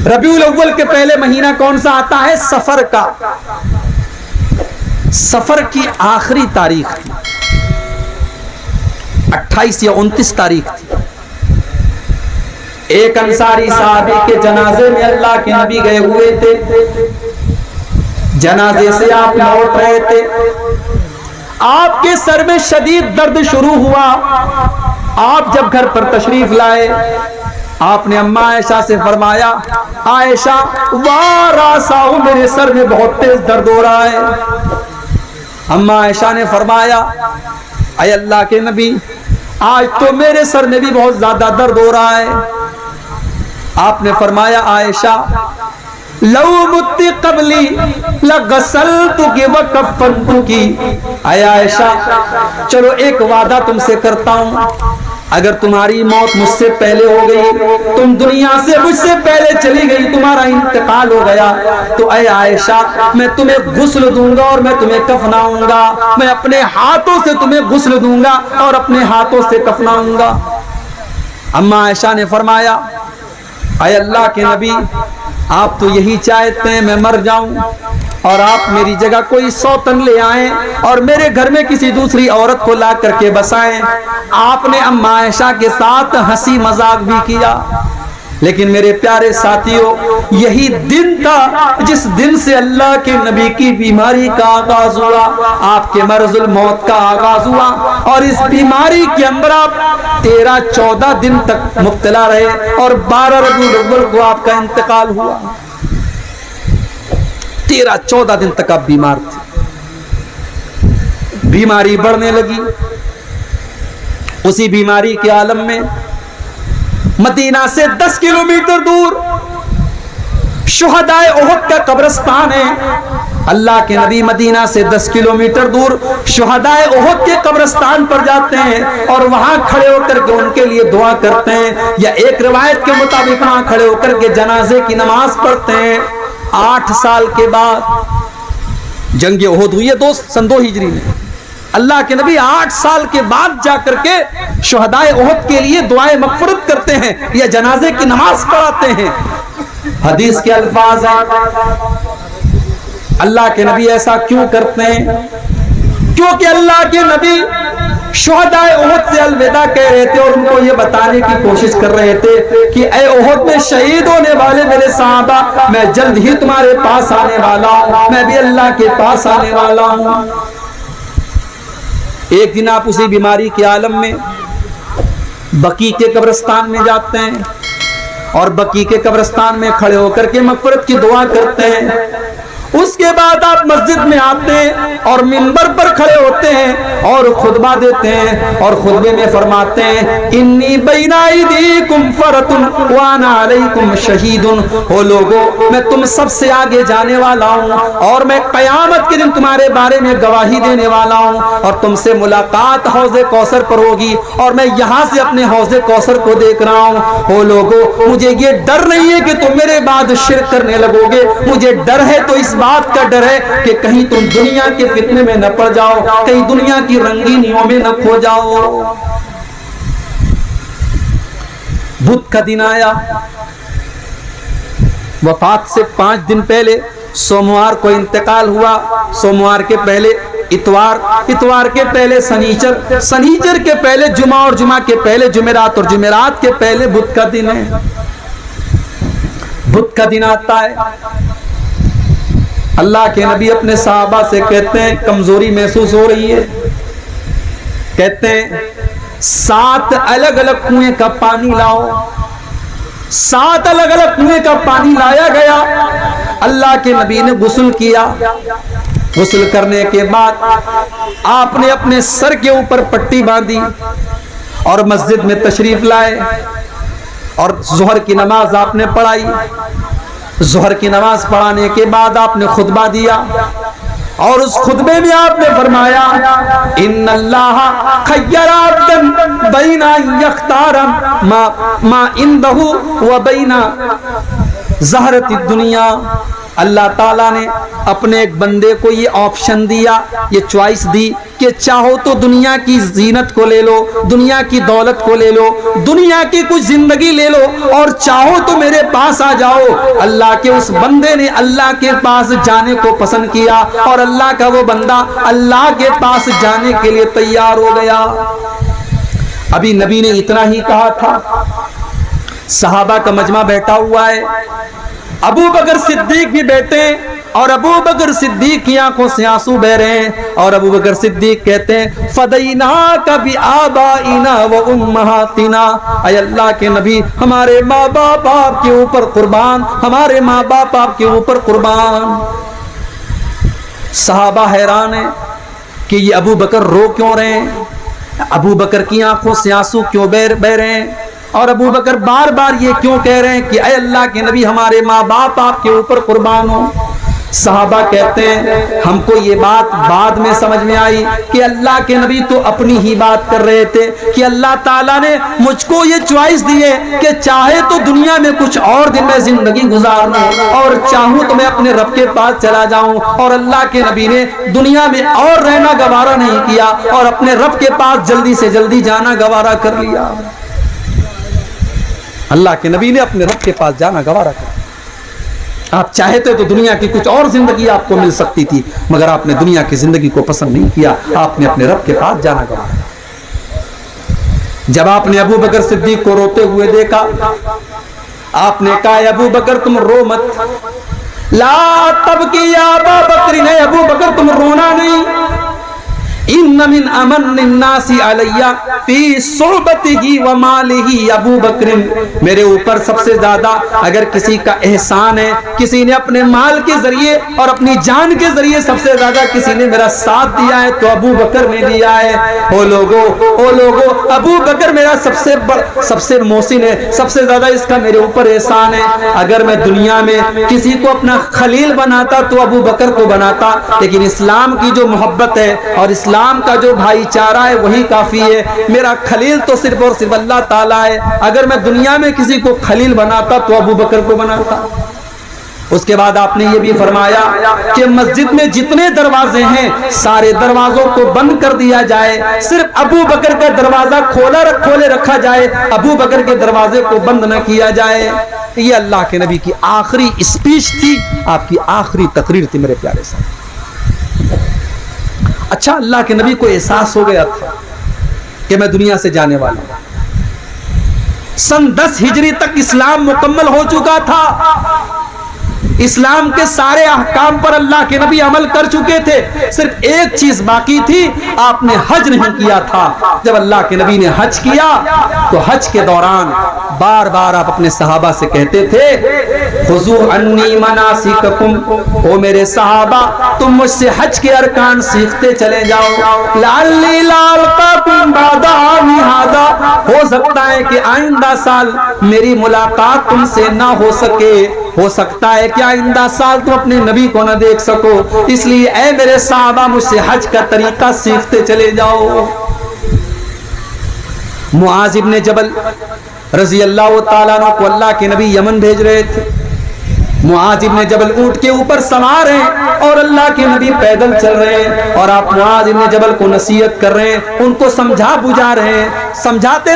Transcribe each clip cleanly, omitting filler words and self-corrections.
ربیع الاول کے پہلے مہینہ کون سا آتا ہے؟ سفر کا. سفر کی آخری تاریخ تھی، 28 یا 29 تاریخ تھی. ایک انصاری صحابی کے جنازے میں اللہ کے نبی گئے ہوئے تھے. جنازے سے آپ لوٹ رہے تھے، آپ کے سر میں شدید درد شروع ہوا. آپ جب گھر پر تشریف لائے، آپ نے اماں عائشہ سے فرمایا، عائشہ واراساؤ، میرے سر میں بہت تیز درد ہو رہا ہے. اماں عائشہ نے فرمایا، اے اللہ کے نبی، آج تو میرے سر میں بھی بہت زیادہ درد ہو رہا ہے. آپ نے فرمایا، عائشہ لو مت قبلی لغسلتک وکفنتک. اے عائشہ چلو ایک وعدہ تم سے کرتا ہوں، اگر تمہاری موت مجھ سے پہلے ہو گئی، تم دنیا سے مجھ سے پہلے چلی گئی، تمہارا انتقال ہو گیا، تو اے عائشہ میں تمہیں غسل دوں گا اور میں تمہیں کفناؤں گا. میں اپنے ہاتھوں سے تمہیں غسل دوں گا اور اپنے ہاتھوں سے کفناؤں گا. اماں عائشہ نے فرمایا، اے اللہ کے نبی، آپ تو یہی چاہتے ہیں میں مر جاؤں اور آپ میری جگہ کوئی سوتن لے آئیں اور میرے گھر میں کسی دوسری عورت کو لا کر کے بسائیں. آپ نے اماں عائشہ کے ساتھ ہنسی مذاق بھی کیا. لیکن میرے پیارے ساتھیوں، یہی دن تھا جس دن سے اللہ کے نبی کی بیماری کا آغاز ہوا، آپ کے مرض الموت کا آغاز ہوا، اور اس بیماری کے اندر آپ 13-14 دن تک مبتلا رہے اور 12 ربیع الاول کو آپ کا انتقال ہوا. 13-14 دن تک آپ بیمار تھے. بیماری بڑھنے لگی. اسی بیماری کے عالم میں مدینہ سے 10 کلومیٹر دور شہدائے احد کا قبرستان ہے. اللہ کے نبی مدینہ سے 10 کلومیٹر دور شہدائے احد کے قبرستان پر جاتے ہیں اور وہاں کھڑے ہو کر کے ان کے لیے دعا کرتے ہیں، یا ایک روایت کے مطابق وہاں کھڑے ہو کر کے جنازے کی نماز پڑھتے ہیں. 8 سال کے بعد جنگ احد ہوئی ہے دوست، سن 2 ہجری میں. اللہ کے نبی 8 سال کے بعد جا کر کے شہدائے احد کے لیے دعائیں مغفرت کرتے ہیں یا جنازے کی نماز پڑھاتے ہیں. حدیث کے الفاظ ہیں، اللہ کے نبی ایسا کیوں کرتے ہیں؟ کیونکہ اللہ کے نبی شہدائے احد سے الوداع کہہ رہے تھے اور ان کو یہ بتانے کی کوشش کر رہے تھے کہ اے احد میں شہید ہونے والے میرے صحابہ، میں جلد ہی تمہارے پاس آنے والا ہوں، میں بھی اللہ کے پاس آنے والا ہوں. ایک دن آپ اسی بیماری کے عالم میں بقیع کے قبرستان میں جاتے ہیں اور بقیع کے قبرستان میں کھڑے ہو کر کے مغفرت کی دعا کرتے ہیں. اس کے بعد آپ مسجد میں آتے ہیں اور منبر پر کھڑے ہوتے ہیں اور خطبہ دیتے ہیں اور خطبے میں فرماتے ہیں، انی بین ایدیکم فرۃ وانا علیکم شہید. او لوگو، میں تم سب سے آگے جانے والا ہوں اور میں قیامت کے دن تمہارے بارے میں گواہی دینے والا ہوں اور تم سے ملاقات حوض کوثر پر ہوگی اور میں یہاں سے اپنے حوض کوثر کو دیکھ رہا ہوں. او لوگو، مجھے یہ ڈر نہیں ہے کہ تم میرے بعد شرک کرنے لگو گے، مجھے ڈر ہے تو اس بات کا ڈر ہے کہ کہیں تم دنیا کے فتنے میں نہ پڑ جاؤ، کہیں دنیا کی رنگینیوں میں نہ کھو جاؤ. بدھ کا دن آیا. وفات سے 5 دن پہلے سوموار کو انتقال ہوا. سوموار کے پہلے اتوار کے پہلے سنیچر کے پہلے جمعہ اور جمعہ کے پہلے جمعرات اور جمعرات کے پہلے بدھ کا دن ہے. بدھ کا دن آتا ہے. اللہ کے نبی اپنے صحابہ سے کہتے ہیں کمزوری محسوس ہو رہی ہے. کہتے ہیں 7 الگ الگ کنویں کا پانی لاؤ. 7 الگ الگ کنویں کا پانی لایا گیا. اللہ کے نبی نے غسل کیا. غسل کرنے کے بعد آپ نے اپنے سر کے اوپر پٹی باندھی اور مسجد میں تشریف لائے اور ظہر کی نماز آپ نے پڑھائی. ظہر کی نماز پڑھانے کے بعد آپ نے خطبہ دیا اور اس خطبے میں آپ نے فرمایا، ان اللہ خیر عبدا بین ان یختار ما عنده وبین زہرۃ الدنیا. اللہ تعالیٰ نے اپنے ایک بندے کو یہ آپشن دیا، یہ چوائس دی کہ چاہو تو دنیا کی زینت کو لے لو, دنیا کی دولت کو لے لو, دنیا کی کچھ زندگی لے لو, اور چاہو تو میرے پاس آ جاؤ. اللہ کے اس بندے نے اللہ کے پاس جانے کو پسند کیا, اور اللہ کا وہ بندہ اللہ کے پاس جانے کے لیے تیار ہو گیا. ابھی نبی نے اتنا ہی کہا تھا, صحابہ کا مجمع بیٹھا ہوا ہے, ابو بکر صدیق بھی بیٹھے, اور ابو بکر صدیق کی آنکھوں سے آنسو بہ رہے ہیں, اور ابو بکر صدیق کہتے ہیں فدیناک بآبائنا وامہاتنا, اے اللہ کے نبی ہمارے ماں باپ آپ کے اوپر قربان, ہمارے ماں باپ آپ کے اوپر قربان. صحابہ حیران ہیں کہ یہ ابو بکر رو کیوں رہے ہیں, ابو بکر کی آنکھوں سے آنسو کیوں بہ رہے ہیں, اور ابو بکر بار بار یہ کیوں کہہ رہے ہیں کہ اے اللہ کے نبی ہمارے ماں باپ آپ کے اوپر قربان ہوں. صحابہ کہتے ہیں ہم کو یہ بات بعد میں سمجھ میں آئی کہ اللہ کے نبی تو اپنی ہی بات کر رہے تھے, کہ اللہ تعالیٰ نے مجھ کو یہ چوائس دی ہے کہ چاہے تو دنیا میں کچھ اور دن میں زندگی گزارنا, اور چاہوں تو میں اپنے رب کے پاس چلا جاؤں. اور اللہ کے نبی نے دنیا میں اور رہنا گوارا نہیں کیا, اور اپنے رب کے پاس جلدی سے جلدی جانا گوارا کر لیا. اللہ کے نبی نے اپنے رب کے پاس جانا گوارا کر. آپ چاہتے تو دنیا کی کچھ اور زندگی آپ کو مل سکتی تھی, مگر آپ نے دنیا کی زندگی کو پسند نہیں کیا, آپ نے اپنے رب کے پاس جانا گوارا. جب آپ نے ابو بکر صدیق کو روتے ہوئے دیکھا, آپ نے کہا ابو بکر تم رو مت, لا تبکی یا ابا بکر, نے ابو بکر تم رونا نہیں, ان من امن الناس علی فی صحبتہ و مالہ ابو بکر, میرے اوپر سب سے زیادہ اگر کسی کا احسان ہے, کسی نے اپنے مال کے ذریعے اور اپنی جان کے ذریعے سب سے زیادہ کسی نے میرا ساتھ دیا ہے تو ابو بکر نے دیا ہے. او لوگو ابو بکر میرا سب سے محسن ہے, سب سے زیادہ اس کا میرے اوپر احسان ہے. اگر میں دنیا میں کسی کو اپنا خلیل بناتا تو ابو بکر کو بناتا, لیکن اسلام کی جو محبت ہے اور اسلام کا جو بھائی چارہ ہے وہی کافی ہے. میرا خلیل تو صرف اور صرف اللہ تعالیٰ ہے. اگر میں دنیا میں کسی کو خلیل بناتا تو ابو بکر کو بناتا. اس کے بعد آپ نے یہ بھی فرمایا کہ مسجد میں جتنے دروازے ہیں سارے دروازوں کو بند کر دیا جائے, صرف ابو بکر کا دروازہ کھولے رکھا جائے, ابو بکر کے دروازے کو بند نہ کیا جائے. یہ اللہ کے نبی کی آخری اسپیچ تھی, آپ کی آخری تقریر تھی میرے پیارے صاحب. اچھا, اللہ کے نبی کو احساس ہو گیا تھا کہ میں دنیا سے جانے والا ہوں. سن 10 ہجری تک اسلام مکمل ہو چکا تھا, اسلام کے سارے احکام پر اللہ کے نبی عمل کر چکے تھے, صرف ایک چیز باقی تھی, آپ نے حج نہیں کیا تھا. جب اللہ کے نبی نے حج کیا تو حج کے دوران بار بار آپ اپنے صحابہ سے کہتے تھے خذوا عنی مناسککم, او میرے صحابہ تم مجھ سے حج کے ارکان سیکھتے چلے جاؤ. لعلی لا القاکم بعد عامی ھذا, ہو سکتا ہے کہ آئندہ سال میری ملاقات تم سے نہ ہو سکے, ہو سکتا ہے کہ آئندہ سال تم اپنے نبی کو نہ دیکھ سکو, اس لیے اے میرے صحابہ مجھ سے حج کا طریقہ سیکھتے چلے جاؤ. معاذ ابن جبل رضی اللہ تعالیٰ عنہ کو اللہ کے نبی یمن بھیج رہے تھے. معاذ ابن جبل اونٹ کے اوپر سوار ہیں اور اللہ کے نبی پیدل چل رہے ہیں, اور آپ معاذ ابن جبل کو نصیحت کر رہے ہیں, ان کو سمجھا بجھا رہے ہیں. سمجھاتے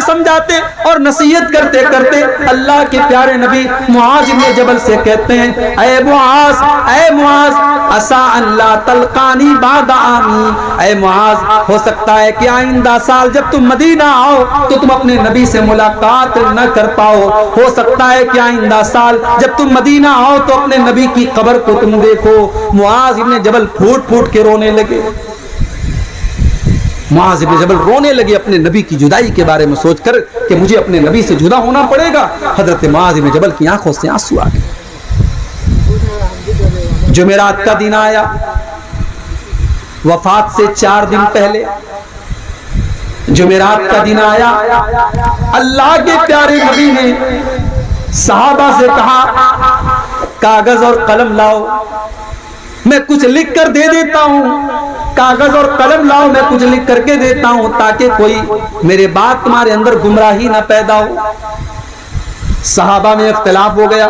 اور نصیحت کرتے اللہ کے پیارے نبی معاذ ابن جبل سے کہتے ہیں اے معاذ عسا ان لا تلقانی بعد عامی, اے معاذ ہو سکتا ہے کہ آئندہ سال جب تم مدینہ آؤ تو تم اپنے نبی سے ملاقات نہ کر پاؤ, ہو سکتا ہے کہ آئندہ سال جب تم مدینہ آؤ تو اپنے نبی کی قبر کو تم دیکھو. معاذ ابن جبل پھوٹ کے رونے لگے. معاذ ابن جبل رونے لگے اپنے نبی کی جدائی کے بارے میں سوچ کر کہ مجھے اپنے نبی سے جدا ہونا پڑے گا. حضرت معاذ ابن جبل کی آنکھوں سے آنسو آ گئے. جمعرات کا دن آیا, وفات سے 4 دن پہلے جمعرات کا دن آیا. اللہ کے پیارے نبی نے صحابہ سے کہا کاغذ اور قلم لاؤ, میں کچھ لکھ کر دے دیتا ہوں, کاغذ اور قلم لاؤ میں کچھ لکھ کر کے دیتا ہوں تاکہ کوئی میرے بعد تمہارے اندر گمراہی نہ پیدا ہو. صحابہ میں اختلاف ہو گیا.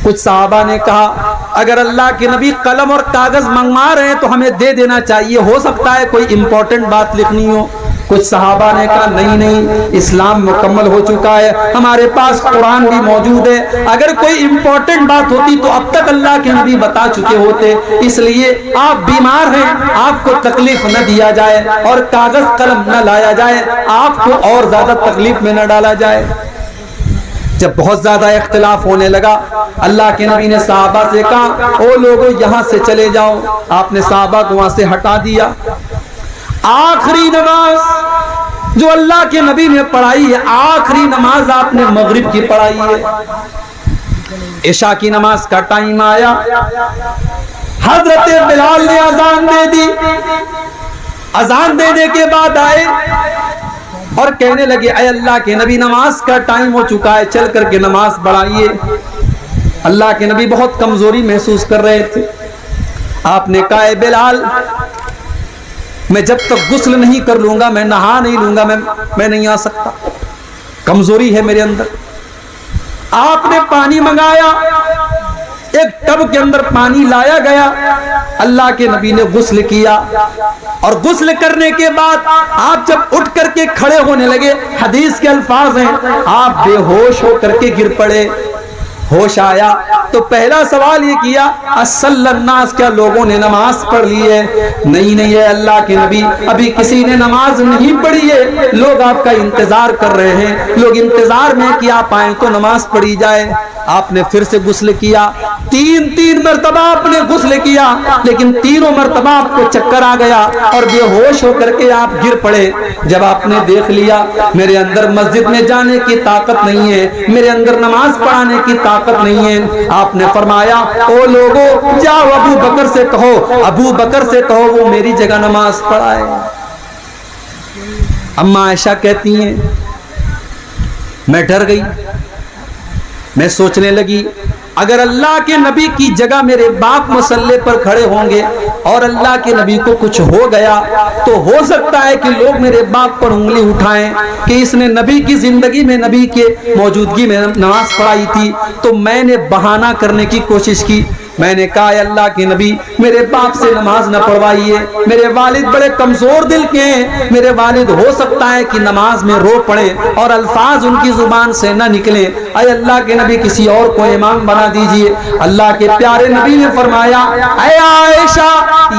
کچھ صحابہ نے کہا اگر اللہ کے نبی قلم اور کاغذ منگوا رہے ہیں تو ہمیں دے دینا چاہیے، ہو سکتا ہے کوئی امپورٹنٹ بات لکھنی ہو۔ کچھ صحابہ نے کہا نہیں، اسلام مکمل ہو چکا ہے، ہمارے پاس قرآن بھی موجود ہے، اگر کوئی امپورٹنٹ بات ہوتی تو اب تک اللہ کے نبی بتا چکے ہوتے، اس لیے آپ بیمار ہیں، آپ کو تکلیف نہ دیا جائے اور کاغذ قلم نہ لایا جائے، آپ کو اور زیادہ تکلیف میں نہ ڈالا جائے۔ جب بہت زیادہ اختلاف ہونے لگا، اللہ کے نبی نے صحابہ سے کہا او لوگوں یہاں سے چلے جاؤ۔ آپ نے صحابہ کو وہاں سے ہٹا دیا۔ آخری نماز جو اللہ کے نبی نے پڑھائی ہے، آخری نماز آپ نے مغرب کی پڑھائی ہے۔ عشاء کی نماز کا ٹائم آیا، حضرت بلال نے اذان دے دی، اذان دینے کے بعد آئے اور کہنے لگے اے اللہ کے نبی نماز کا ٹائم ہو چکا ہے، چل کر کے نماز پڑھائیے۔ اللہ کے نبی بہت کمزوری محسوس کر رہے تھے۔ آپ نے کہا اے بلال، میں جب تک غسل نہیں کر لوں گا، میں نہا نہیں لوں گا، میں نہیں آ سکتا، کمزوری ہے میرے اندر۔ آپ نے پانی منگایا، ایک ٹب کے اندر پانی لایا گیا، اللہ کے نبی نے غسل کیا، اور غسل کرنے کے بعد آپ جب اٹھ کر کے کھڑے ہونے لگے، حدیث کے الفاظ ہیں آپ بے ہوش ہو کر کے گر پڑے۔ ہوش آیا تو پہلا سوال یہ کیا اصل الناس، کیا لوگوں نے نماز پڑھ لی ہے؟ نہیں ہے اللہ کے نبی، ابھی کسی نے نماز نہیں پڑھی ہے، لوگ آپ کا انتظار کر رہے ہیں، لوگ انتظار میں کہ آپ آئیں تو نماز پڑھی جائے۔ آپ نے پھر سے غسل کیا، تین مرتبہ آپ نے غسل کیا، لیکن تینوں مرتبہ آپ کو چکر آ گیا اور بے ہوش ہو کر کے آپ گر پڑے۔ جب آپ نے دیکھ لیا میرے اندر مسجد میں جانے کی طاقت نہیں ہے، میرے اندر نماز پڑھانے کی طاقت نہیں ہے، آپ نے فرمایا او لوگوں جاؤ ابو بکر سے کہو وہ میری جگہ نماز پڑھائے۔ اما عائشہ کہتی ہیں میں ڈر گئی، میں سوچنے لگی اگر اللہ کے نبی کی جگہ میرے باپ مصلی پر کھڑے ہوں گے اور اللہ کے نبی کو کچھ ہو گیا تو ہو سکتا ہے کہ لوگ میرے باپ پر انگلی اٹھائیں کہ اس نے نبی کی زندگی میں، نبی کے موجودگی میں نماز پڑھائی تھی۔ تو میں نے بہانہ کرنے کی کوشش کی، میں نے کہا اے اللہ کے نبی میرے باپ سے نماز نہ پڑھوائیے، میرے والد بڑے کمزور دل کے ہیں، میرے والد ہو سکتا ہے کہ نماز میں رو پڑے اور الفاظ ان کی زبان سے نہ نکلے، اے اللہ کے نبی کسی اور کو امام بنا دیجئے۔ اللہ کے پیارے نبی نے فرمایا اے عائشہ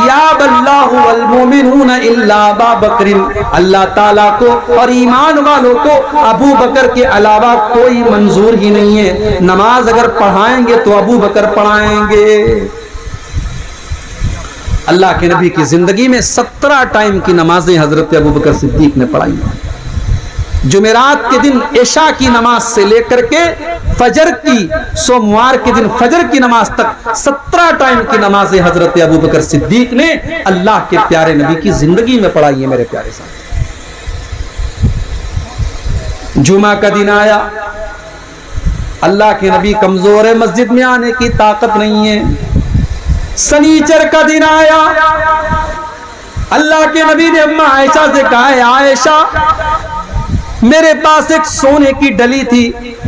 یا اللہ والمومنون الا ابا بکر، اللہ تعالیٰ کو اور ایمان والوں کو ابو بکر کے علاوہ کوئی منظور ہی نہیں ہے، نماز اگر پڑھائیں گے تو ابو بکر پڑھائیں گے۔ اللہ کے نبی کی زندگی میں 17 ٹائم کی نمازیں حضرت ابو بکر صدیق نے پڑھائی ہیں۔ جمعرات کے دن عشاء کی نماز سے لے کر کے فجر کی، سوموار کے دن فجر کی نماز تک 17 ٹائم کی نمازیں حضرت ابو بکر صدیق نے اللہ کے پیارے نبی کی زندگی میں پڑھائی ہیں۔ میرے پیارے ساتھ جمعہ کا دن آیا، اللہ کے نبی کمزور ہے، مسجد میں آنے کی طاقت نہیں ہے۔ سنیچر کا دن آیا، اللہ کے نبی نے اماں عائشہ سے کہا ہے عائشہ میرے پاس ایک سونے کی ڈلی تھی،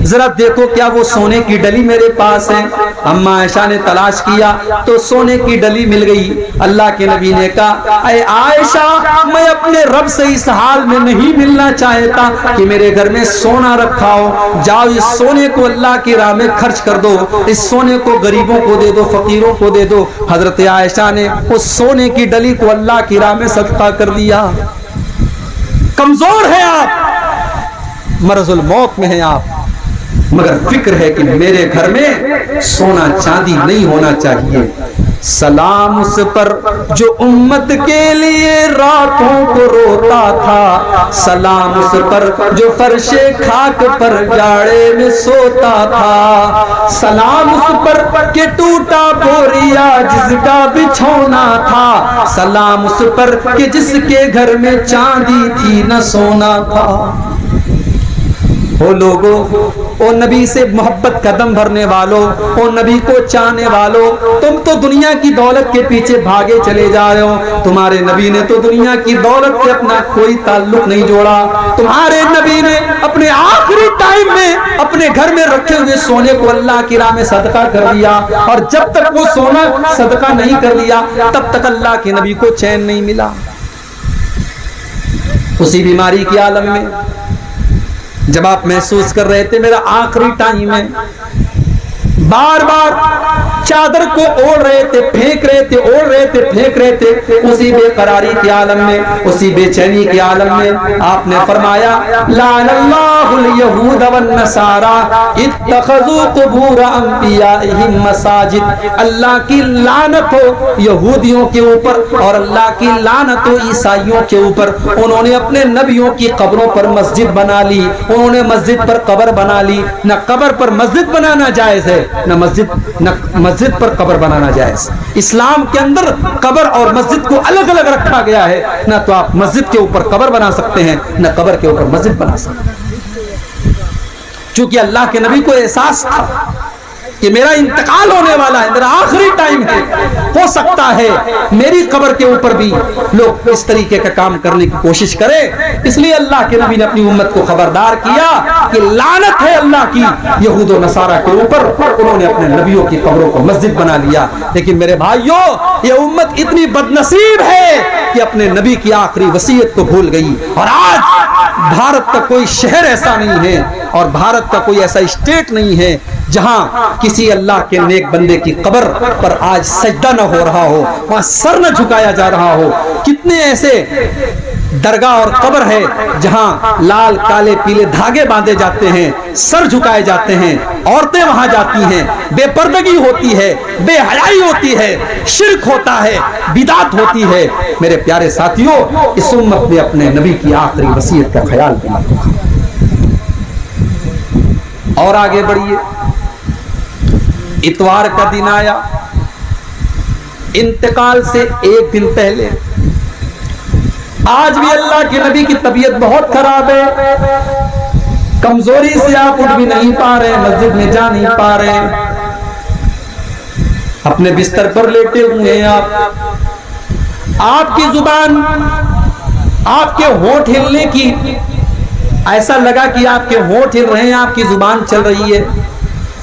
ذرا دیکھو کیا وہ سونے کی ڈلی میرے پاس ہے۔ اماں عائشہ نے تلاش کیا تو سونے کی ڈلی مل گئی۔ اللہ کے نبی نے کہا اے عائشہ میں اپنے رب سے اس حال میں نہیں ملنا چاہتا کہ میرے گھر میں سونا رکھا ہو، جاؤ اس سونے کو اللہ کی راہ میں خرچ کر دو، اس سونے کو غریبوں کو دے دو، فقیروں کو دے دو۔ حضرت عائشہ نے اس سونے کی ڈلی کو اللہ کی راہ میں صدقہ کر دیا۔ کمزور ہے آپ، مرض الموت میں ہیں آپ، مگر فکر ہے کہ میرے گھر میں سونا چاندی نہیں ہونا چاہیے۔ سلام اس پر جو امت کے لیے راتوں کو روتا تھا، سلام اس پر جو فرش خاک پر جاڑے میں سوتا تھا، سلام اس پر کہ ٹوٹا بوریا جس کا بچھونا تھا، سلام اس پر کہ جس کے گھر میں چاندی تھی نہ سونا تھا۔ وہ لوگوں او نبی سے محبت کا دم بھرنے والوں، او نبی کو چاہنے والوں، تم تو دنیا کی دولت کے پیچھے بھاگے چلے جا رہے ہو، تمہارے نبی نے تو دنیا کی دولت سے اپنا کوئی تعلق نہیں جوڑا، تمہارے نبی نے اپنے آخری ٹائم میں اپنے گھر میں رکھے ہوئے سونے کو اللہ کی راہ میں صدقہ کر دیا، اور جب تک وہ سونا صدقہ نہیں کر لیا تب تک اللہ کے نبی کو چین نہیں ملا۔ اسی بیماری کے عالم میں جب آپ محسوس کر رہے تھے میرا آخری ٹائم ہے، بار بار چادر کو اوڑھ رہے تھے، پھینک رہے تھے، اوڑھ رہے تھے، پھینک رہے تھے، اسی بے قراری کے عالم میں، اسی بے چینی کے عالم میں آپ نے فرمایا لعن اللہ الیہود والنصارى اتخذوا قبور انبیائہم مساجد، اللہ کی لعنت ہو یہودیوں کے اوپر اور اللہ کی لعنت ہو عیسائیوں کے اوپر، انہوں نے اپنے نبیوں کی قبروں پر مسجد بنا لی، انہوں نے مسجد پر قبر بنا لی۔ نہ قبر پر مسجد بنانا جائز ہے، نہ مسجد پر قبر بنانا جائز۔ اسلام کے اندر قبر اور مسجد کو الگ الگ رکھا گیا ہے، نہ تو آپ مسجد کے اوپر قبر بنا سکتے ہیں نہ قبر کے اوپر مسجد بنا سکتے ہیں، چونکہ اللہ کے نبی کو احساس تھا کہ میرا انتقال ہونے والا ہے، میرا آخری ٹائم ہے، ہو سکتا ہے میری قبر کے اوپر بھی لوگ اس طریقے کا کام کرنے کی کوشش کرے، اس لیے اللہ کے نبی نے اپنی امت کو خبردار کیا کہ لعنت ہے اللہ کی یہود و نصارہ کے اوپر، انہوں نے اپنے نبیوں کی قبروں کو مسجد بنا لیا۔ لیکن میرے بھائیوں، یہ امت اتنی بدنصیب ہے کہ اپنے نبی کی آخری وصیت کو بھول گئی، اور آج بھارت کا کوئی شہر ایسا نہیں ہے اور بھارت کا کوئی ایسا اسٹیٹ نہیں ہے جہاں کسی اللہ کے نیک بندے کی قبر پر آج سجدہ نہ ہو رہا ہو، وہاں سر نہ جھکایا جا رہا ہو۔ کتنے ایسے درگاہ اور قبر ہے جہاں لال کالے پیلے دھاگے باندھے جاتے ہیں، سر جھکائے جاتے ہیں، عورتیں وہاں جاتی ہیں، بے پردگی ہوتی ہے، بے حیائی ہوتی ہے، شرک ہوتا ہے، بدعت ہوتی ہے۔ میرے پیارے ساتھیوں، اس امت نے اپنے نبی کی آخری وصیت کا خیال کیا۔ اور آگے بڑھیے، اتوار کا دن آیا، انتقال سے ایک دن پہلے، آج بھی اللہ کے نبی کی طبیعت بہت خراب ہے، کمزوری سے آپ اٹھ بھی نہیں پا رہے، مسجد میں جا نہیں پا رہے، اپنے بستر پر لیٹے ہوئے ہیں آپ کی زبان، آپ کے ہونٹ ہلنے کی، ایسا لگا کہ آپ کے ہونٹ ہل رہے ہیں، آپ کی زبان چل رہی ہے۔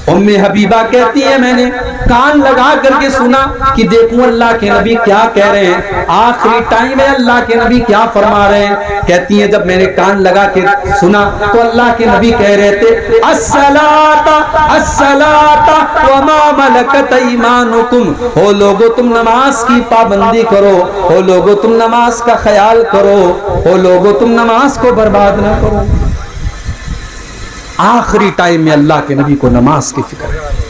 ام حبیبہ کہتی ہے میں نے کان لگا کر کے سنا کہ دیکھوں اللہ کے نبی کیا کہہ رہے ہیں، آخری ٹائم ہے اللہ کے نبی کیا فرما رہے ہیں۔ کہتی ہیں جب میں نے کان لگا کے سنا تو اللہ کے نبی کہہ رہے تھے الصلاۃ الصلاۃ وما ملکت ایمانکم، ہو لوگو تم نماز کی پابندی کرو، ہو لوگو تم نماز کا خیال کرو، ہو لوگو تم نماز کو برباد نہ کرو۔ آخری ٹائم میں اللہ کے نبی کو نماز کی فکر ہے۔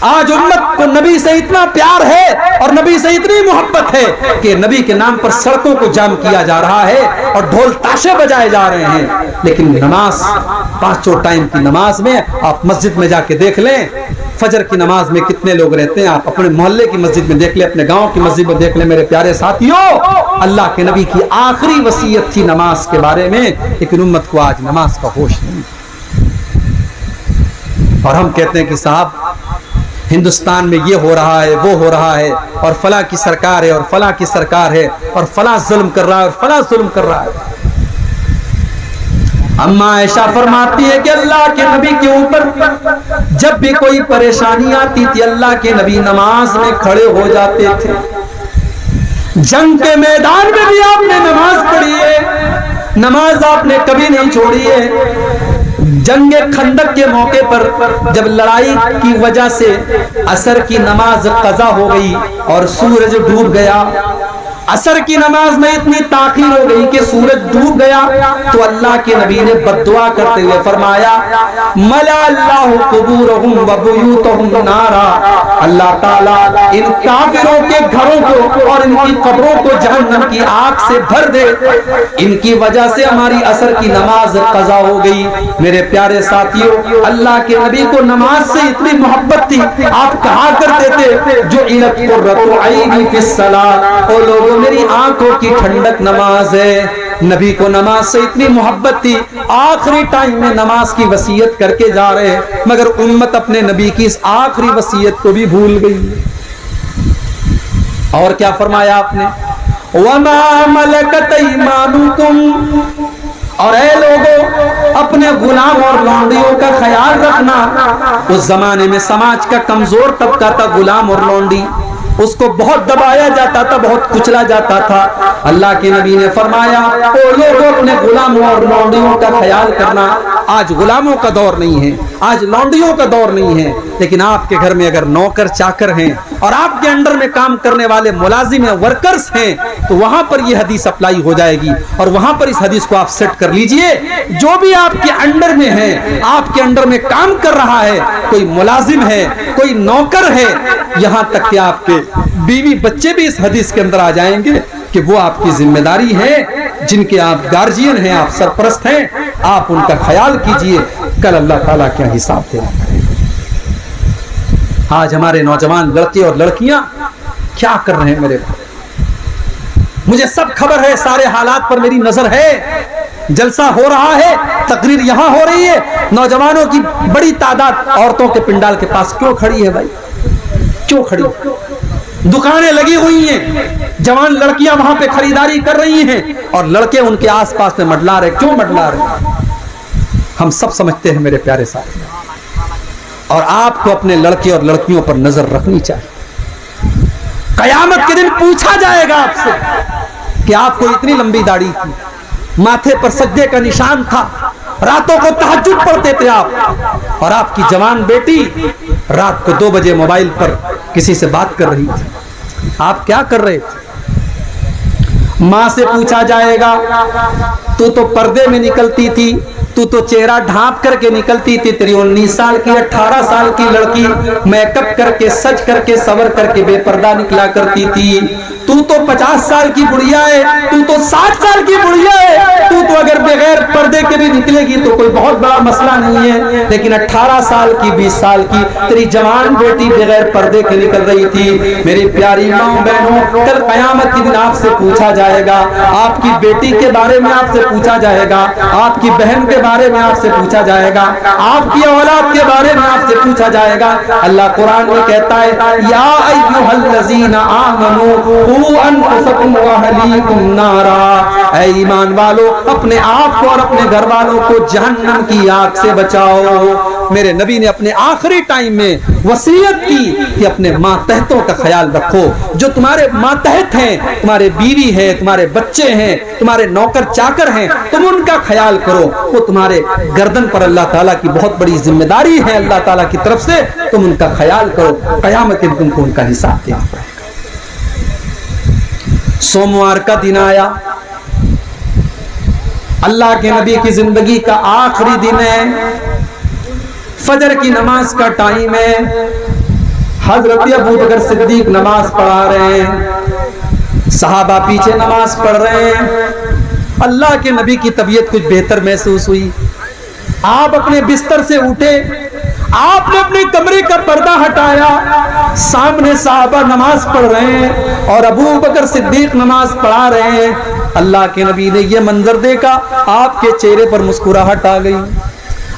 آج امت کو نبی سے اتنا پیار ہے اور نبی سے اتنی محبت ہے کہ نبی کے نام پر سڑکوں کو جام کیا جا رہا ہے اور ڈھول تاشے بجائے جا رہے ہیں، لیکن نماز، پانچوں ٹائم کی نماز میں آپ مسجد میں جا کے دیکھ لیں، فجر کی نماز میں کتنے لوگ رہتے ہیں، آپ اپنے محلے کی مسجد میں دیکھ لیں، اپنے گاؤں کی مسجد میں دیکھ لیں۔ میرے پیارے ساتھیوں، اللہ کے نبی کی آخری وصیت تھی نماز کے بارے میں، لیکن امت کو آج نماز کا ہوش نہیں، اور ہم کہتے ہیں کہ صاحب ہندوستان میں یہ ہو رہا ہے، وہ ہو رہا ہے، اور فلاں کی سرکار ہے اور فلاں کی سرکار ہے، اور فلاں ظلم کر رہا ہے اور فلاں ظلم کر رہا ہے۔ اما عائشہ فرماتی ہے کہ اللہ کے نبی کے اوپر جب بھی کوئی پریشانی آتی تھی اللہ کے نبی نماز میں کھڑے ہو جاتے تھے۔ جنگ کے میدان میں بھی آپ نے نماز پڑھی ہے، نماز آپ نے کبھی نہیں چھوڑی ہے۔ جنگ خندق کے موقع پر جب لڑائی کی وجہ سے عصر کی نماز قضا ہو گئی اور سورج ڈوب گیا، عصر کی نماز میں اتنی تاخیر ہو گئی کہ سورج ڈوب گیا، تو اللہ کے نبی نے بددعا کرتے ہوئے فرمایا ملا اللہ قبورہم وبیوتہم نارا، اللہ تعالیٰ ان کافروں کے گھروں کو اور ان کی قبروں کو جہنم کی آگ سے بھر دے، ان کی وجہ سے ہماری عصر کی نماز قضا ہو گئی۔ میرے پیارے ساتھیوں، اللہ کے نبی کو نماز سے اتنی محبت تھی، آپ کہا کرتے تھے جو قرۃ عینی فی الصلاۃ، او لوگوں میری آنکھوں کی ٹھنڈک نماز ہے، نبی کو نماز سے اتنی محبت تھی، آخری ٹائم میں نماز کی وصیت کر کے جا رہے ہیں، مگر امت اپنے نبی کی اس آخری وصیت کو بھی بھول گئی۔ اور کیا فرمایا آپ نے؟ وَمَا مَلَكَتْ أَيْمَانُكُمْ، اور اے لوگوں اپنے غلام اور لونڈیوں کا خیال رکھنا۔ اس زمانے میں سماج کا کمزور طبقہ تھا غلام اور لونڈی، اس کو بہت دبایا جاتا تھا، بہت کچلا جاتا تھا۔ اللہ کے نبی نے فرمایا او لوگوں اپنے غلاموں اور لونڈیوں کا خیال کرنا۔ آج غلاموں کا دور نہیں ہے، آج لونڈیوں کا دور نہیں ہے، لیکن آپ کے گھر میں اگر نوکر چاکر ہیں اور آپ کے انڈر میں کام کرنے والے ملازم ہیں، ورکرز ہیں، تو وہاں پر یہ حدیث اپلائی ہو جائے گی، اور وہاں پر اس حدیث کو آپ سیٹ کر لیجئے۔ جو بھی آپ کے انڈر میں ہے، آپ کے انڈر میں کام کر رہا ہے، کوئی ملازم ہے، کوئی نوکر ہے، یہاں تک کہ آپ کے بیوی بچے بھی اس حدیث کے اندر آ جائیں گے کہ وہ آپ کی ذمہ داری ہے، جن کے آپ گارجین ہیں، آپ سرپرست ہیں، آپ ان کا خیال کیجئے، کل اللہ تعالیٰ کیا حساب دینا پڑے گا۔ آج ہمارے نوجوان لڑکے اور لڑکیاں کیا کر رہے ہیں میرے بھائی؟ مجھے سب خبر ہے، سارے حالات پر میری نظر ہے، جلسہ ہو رہا ہے، تقریر یہاں ہو رہی ہے، نوجوانوں کی بڑی تعداد عورتوں کے پنڈال کے پاس کیوں کھڑی ہے بھائی؟ کیوں کھڑی؟ دکانیں لگی ہوئی ہیں، جوان لڑکیاں وہاں پہ خریداری کر رہی ہیں، اور لڑکے ان کے آس پاس میں مڈلا رہے۔ کیوں مڈلا رہے؟ ہم سب سمجھتے ہیں میرے پیارے ساتھی، اور آپ کو اپنے لڑکے اور لڑکیوں پر نظر رکھنی چاہیے۔ قیامت کے دن پوچھا جائے گا آپ سے کہ آپ کو اتنی لمبی داڑھی تھی، ماتھے پر سجدے کا نشان تھا، راتوں کو تہجد پڑھتے تھے آپ، اور آپ کی جوان بیٹی رات کو 2 بجے موبائل پر کسی سے بات کر رہی تھی، آپ کیا کر رہے تھے؟ ماں سے پوچھا جائے گا تو پردے میں نکلتی تھی، تو چہرہ ڈھانپ کر کے نکلتی تھی، تیری 19 سال کی 18 سال کی لڑکی میک اپ کر کے سج کر کے سور کر کے بے پردہ نکلا کرتی تھی، تو 50 سال کی بڑھیا ہے، تو 60 سال کی بڑھیا ہے، تو اگر بغیر پردے کے بھی نکلے گی تو کوئی بہت بڑا مسئلہ نہیں ہے، لیکن 18 سال کی 20 سال کی تیری جوان بیٹی بغیر پردے کے نکل رہی تھی۔ میری پیاری ماں بہنوں، کل قیامت کے دن آپ سے پوچھا جائے گا، آپ کی بیٹی کے بارے میں آپ سے پوچھا جائے گا، آپ کی بہن کے بارے میں آپ سے پوچھا جائے گا، آپ کی اولاد کے بارے میں آپ سے پوچھا جائے گا۔ اللہ قرآن میں کہتا ہے یا ایھا الذین آمنوا قوا انفسکم واہلیکم نارا، اے ایمان والو اپنے آپ کو اور اپنے گھر والوں کو جہنم کی آگ سے بچاؤ۔ میرے نبی نے اپنے آخری ٹائم میں وصیت کی کہ اپنے ماتحتوں کا خیال رکھو، جو تمہارے ماتحت ہیں، تمہارے بیوی ہے، تمہارے بچے ہیں، تمہارے نوکر چاکر ہیں، تم ان کا خیال کرو، وہ تمہارے گردن پر اللہ تعالیٰ کی بہت بڑی ذمہ داری ہے، اللہ تعالیٰ کی طرف سے، تم ان کا خیال کرو، قیامت کے دن کو ان کا حساب دینا پڑے گا۔ سوموار کا دن آیا، اللہ کے نبی کی زندگی کا آخری دن ہے، فجر کی نماز کا ٹائم ہے، حضرت ابو بکر صدیق نماز پڑھا رہے ہیں، صحابہ پیچھے نماز پڑھ رہے ہیں۔ اللہ کے نبی کی طبیعت کچھ بہتر محسوس ہوئی، آپ اپنے بستر سے اٹھے، آپ نے اپنے کمرے کا پردہ ہٹایا، سامنے صحابہ نماز پڑھ رہے ہیں اور ابو بکر صدیق نماز پڑھا رہے ہیں۔ اللہ کے نبی نے یہ منظر دیکھا، آپ کے چہرے پر مسکراہٹ آ گئی،